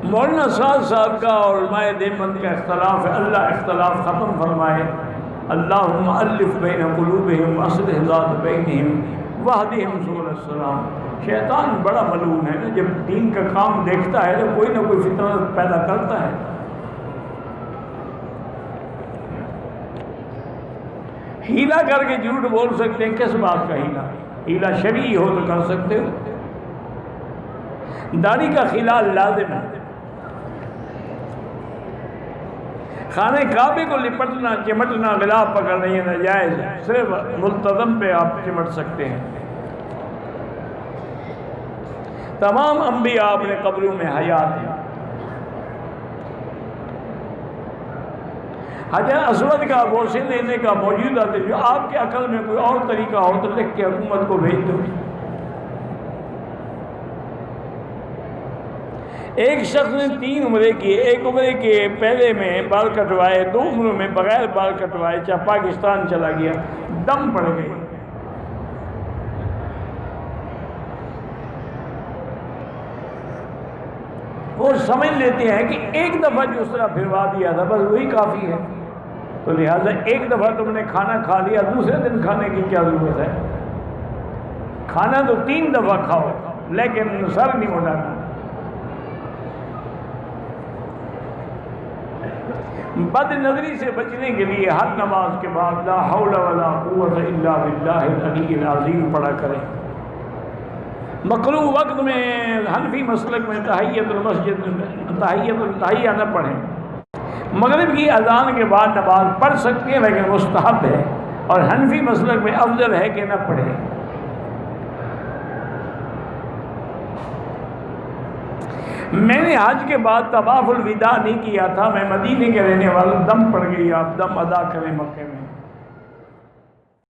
مولانا سعد صاحب کا اور علماء دیوبند کا اختلاف ہے، اللہ اختلاف ختم فرمائے۔ اللہم الف بین قلوبہم واصلح ذات بینہم واہدہم سبل السلام۔ شیطان بڑا ملعون ہے نا، جب دین کا کام دیکھتا ہے تو کوئی نہ کوئی فتنہ پیدا کرتا ہے۔ ہیلا کر کے جھوٹ بول سکتے ہیں، کس بات کا ہیلا؟ ہیلا شرعی ہو تو کر سکتے ہو۔ داڑھی کا خلال لازم ہے۔ خانہ کعبے کو لپٹنا، چمٹنا، غلاف پکڑنا یہ ناجائز ہے، صرف ملتزم پہ آپ چمٹ سکتے ہیں۔ تمام انبیاء اپنے قبروں میں حیات ہیں۔ حجر اسود کا بوسے لینے کا موجودہ طریقہ، آپ کے عقل میں کوئی اور طریقہ ہو تو لکھ کے حکومت کو بھیج دو۔ ایک شخص نے 3 عمرے کیے، ایک عمرے کے پہلے میں بال کٹوائے، 2 عمروں میں بغیر بال کٹوائے پاکستان چلا گیا، دم پڑ گئی۔ وہ سمجھ لیتے ہیں کہ ایک دفعہ جو اس طرح پھروا دیا تھا بس وہی کافی ہے، تو لہٰذا ایک دفعہ تم نے کھانا کھا لیا، دوسرے دن کھانے کی کیا ضرورت ہے؟ کھانا تو 3 دفعہ کھاؤ لیکن سر نہیں اڑانا۔ بد نظری سے بچنے کے لیے ہر نماز کے بعد لا حول ولا قوت الا باللہ العلی العظیم پڑھا کریں۔ مکروہ وقت میں حنفی مسلک میں تحیۃ المسجد تحیہ نہ پڑھیں۔ مغرب کی اذان کے بعد نماز پڑھ سکتے ہیں لیکن مستحب ہے، اور حنفی مسلک میں افضل ہے کہ نہ پڑھیں۔ میں نے حج کے بعد طواف الوداع نہیں کیا تھا، میں مدینے کے رہنے والا، دم پڑ گئی، آپ دم ادا کریں مکے میں۔